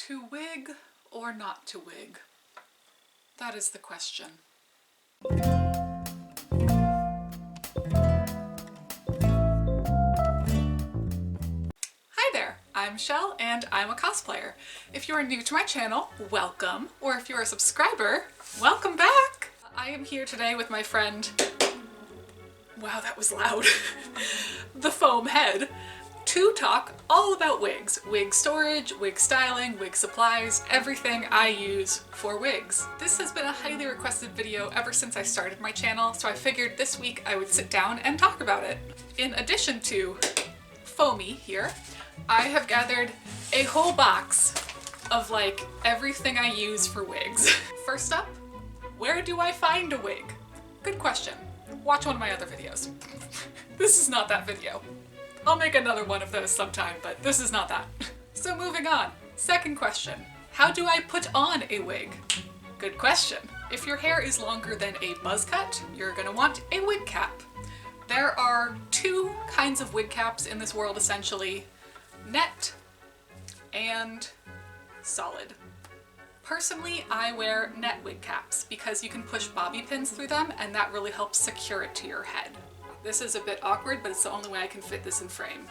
To wig or not to wig? That is the question. Hi there, I'm Shell and I'm a cosplayer. If you are new to my channel, welcome, or if you're a subscriber, welcome back! I am here today with my friend, wow that was loud, the foam head, to talk all about wigs. Wig storage, wig styling, wig supplies, everything I use for wigs. This has been a highly requested video ever since I started my channel, so I figured this week I would sit down and talk about it. In addition to foamy here, I have gathered a whole box of like everything I use for wigs. First up, where do I find a wig? Good question. Watch one of my other videos. This is not that video. I'll make another one of those sometime, but this is not that. So moving on. Second question. How do I put on a wig? Good question. If your hair is longer than a buzz cut, you're gonna want a wig cap. There are two kinds of wig caps in this world essentially. Net and solid. Personally, I wear net wig caps because you can push bobby pins through them and that really helps secure it to your head. This is a bit awkward, but it's the only way I can fit this in frame.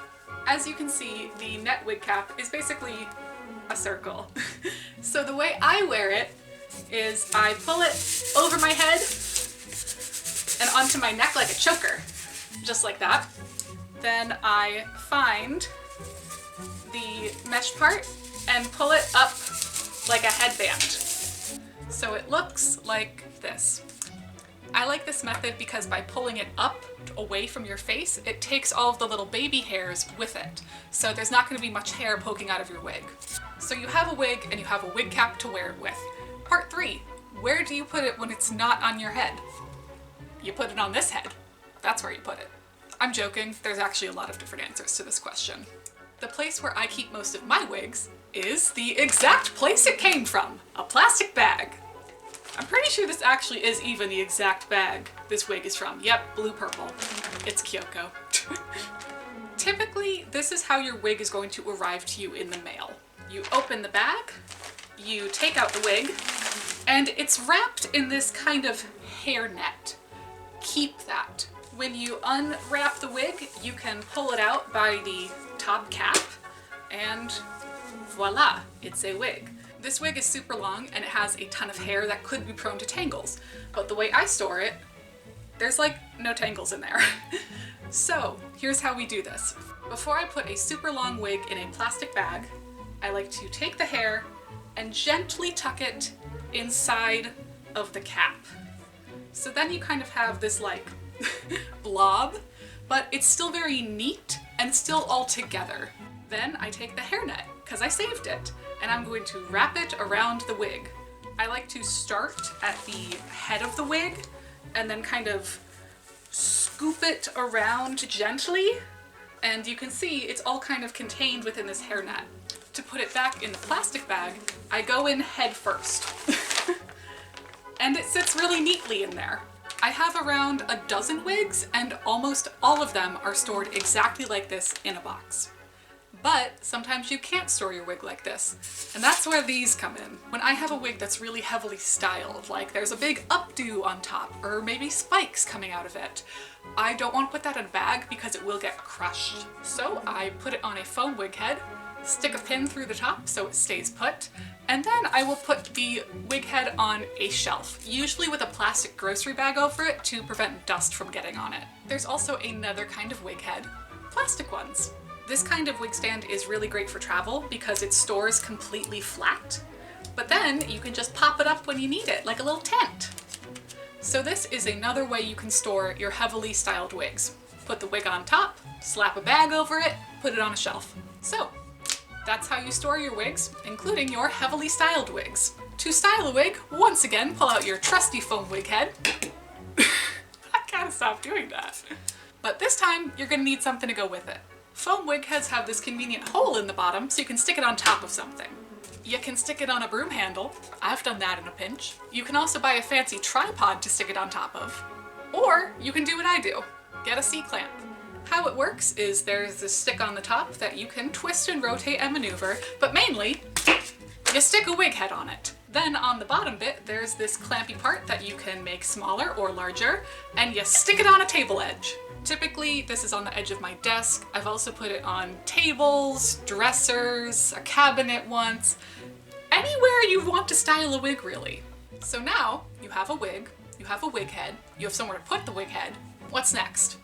As you can see, the net wig cap is basically a circle. So the way I wear it is I pull it over my head and onto my neck like a choker, just like that. Then I find the mesh part and pull it up like a headband. So it looks like this. I like this method because by pulling it up away from your face, it takes all of the little baby hairs with it. So there's not going to be much hair poking out of your wig. So you have a wig and you have a wig cap to wear it with. Part 3, where do you put it when it's not on your head? You put it on this head. That's where you put it. I'm joking, there's actually a lot of different answers to this question. The place where I keep most of my wigs is the exact place it came from, a plastic bag. I'm pretty sure this actually is even the exact bag this wig is from. Yep, blue-purple. It's Kyoko. Typically, this is how your wig is going to arrive to you in the mail. You open the bag, you take out the wig, and it's wrapped in this kind of hairnet. Keep that. When you unwrap the wig, you can pull it out by the top cap, and voila, it's a wig. This wig is super long and it has a ton of hair that could be prone to tangles, but the way I store it, there's like no tangles in there. So here's how we do this. Before I put a super long wig in a plastic bag, I like to take the hair and gently tuck it inside of the cap. So then you kind of have this like blob, but it's still very neat and still all together. Then I take the hairnet, because I saved it, and I'm going to wrap it around the wig. I like to start at the head of the wig and then kind of scoop it around gently, and you can see it's all kind of contained within this hairnet. To put it back in the plastic bag, I go in head first. And it sits really neatly in there. I have around a dozen wigs and almost all of them are stored exactly like this in a box. But sometimes you can't store your wig like this, and that's where these come in. When I have a wig that's really heavily styled, like there's a big updo on top, or maybe spikes coming out of it, I don't want to put that in a bag because it will get crushed. So I put it on a foam wig head, stick a pin through the top so it stays put, and then I will put the wig head on a shelf, usually with a plastic grocery bag over it to prevent dust from getting on it. There's also another kind of wig head, plastic ones. This kind of wig stand is really great for travel because it stores completely flat, but then you can just pop it up when you need it, like a little tent. So this is another way you can store your heavily styled wigs. Put the wig on top, slap a bag over it, put it on a shelf. So that's how you store your wigs, including your heavily styled wigs. To style a wig, once again, pull out your trusty foam wig head. I gotta stop doing that. But this time, you're gonna need something to go with it. Foam wig heads have this convenient hole in the bottom so you can stick it on top of something. You can stick it on a broom handle. I've done that in a pinch. You can also buy a fancy tripod to stick it on top of. Or you can do what I do. Get a C-clamp. How it works is there's this stick on the top that you can twist and rotate and maneuver, but mainly You stick a wig head on it. Then on the bottom bit, there's this clampy part that you can make smaller or larger, and you stick it on a table edge. Typically, this is on the edge of my desk. I've also put it on tables, dressers, a cabinet once, anywhere you want to style a wig, really. So now you have a wig, you have a wig head, you have somewhere to put the wig head. What's next?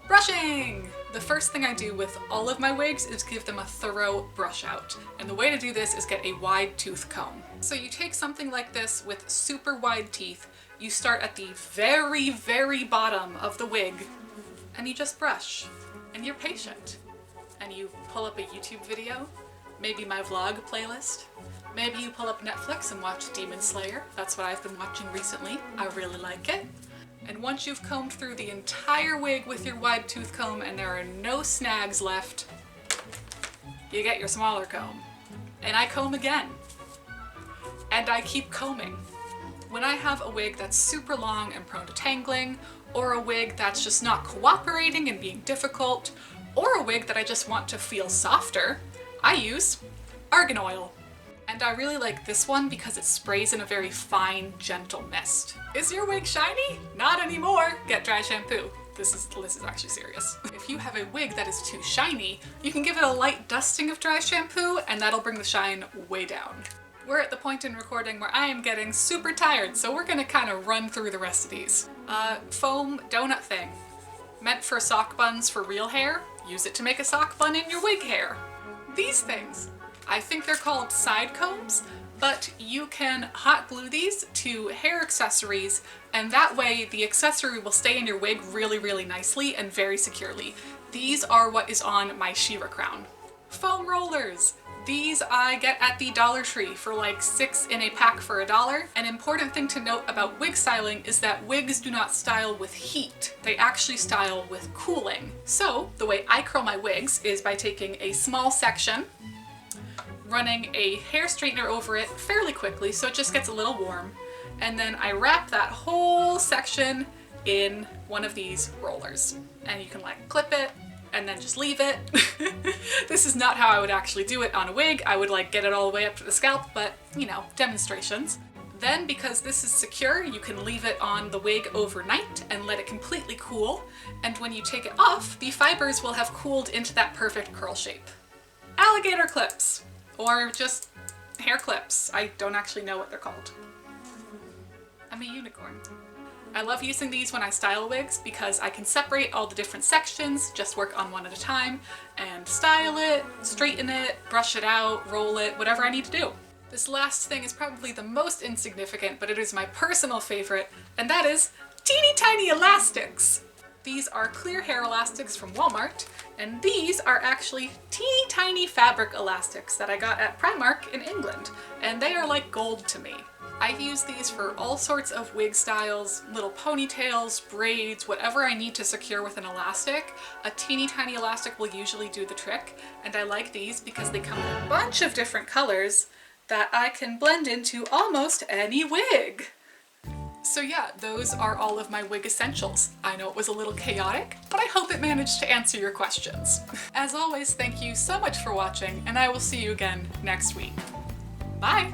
Brushing! The first thing I do with all of my wigs is give them a thorough brush out. And the way to do this is get a wide tooth comb. So you take something like this with super wide teeth, you start at the very, very bottom of the wig, and you just brush. And you're patient. And you pull up a YouTube video, maybe my vlog playlist. Maybe you pull up Netflix and watch Demon Slayer. That's what I've been watching recently. I really like it. And once you've combed through the entire wig with your wide tooth comb and there are no snags left, you get your smaller comb. And I comb again. And I keep combing. When I have a wig that's super long and prone to tangling, or a wig that's just not cooperating and being difficult, or a wig that I just want to feel softer, I use argan oil. And I really like this one because it sprays in a very fine, gentle mist. Is your wig shiny? Not anymore. Get dry shampoo. This is actually serious. If you have a wig that is too shiny, you can give it a light dusting of dry shampoo and that'll bring the shine way down. We're at the point in recording where I am getting super tired, so we're gonna kind of run through the rest of these. Foam donut thing. Meant for sock buns for real hair, use it to make a sock bun in your wig hair. These things. I think they're called side combs, but you can hot glue these to hair accessories, and that way the accessory will stay in your wig really, really nicely and very securely. These are what is on my Shira crown. Foam rollers. These I get at the Dollar Tree for like 6 in a pack for $1. An important thing to note about wig styling is that wigs do not style with heat. They actually style with cooling. So the way I curl my wigs is by taking a small section, running a hair straightener over it fairly quickly so it just gets a little warm, and then I wrap that whole section in one of these rollers. And you can like clip it and then just leave it. This is not how I would actually do it on a wig. I would like get it all the way up to the scalp, but you know, demonstrations. Then because this is secure, you can leave it on the wig overnight and let it completely cool. And when you take it off, the fibers will have cooled into that perfect curl shape. Alligator clips. Or just hair clips. I don't actually know what they're called. I'm a unicorn. I love using these when I style wigs because I can separate all the different sections, just work on one at a time, and style it, straighten it, brush it out, roll it, whatever I need to do. This last thing is probably the most insignificant, but it is my personal favorite, and that is teeny tiny elastics. These are clear hair elastics from Walmart, and these are actually teeny tiny fabric elastics that I got at Primark in England, and they are like gold to me. I use these for all sorts of wig styles, little ponytails, braids, whatever I need to secure with an elastic. A teeny tiny elastic will usually do the trick, and I like these because they come in a bunch of different colors that I can blend into almost any wig. So yeah, those are all of my wig essentials. I know it was a little chaotic, but I hope it managed to answer your questions. As always, thank you so much for watching, and I will see you again next week. Bye!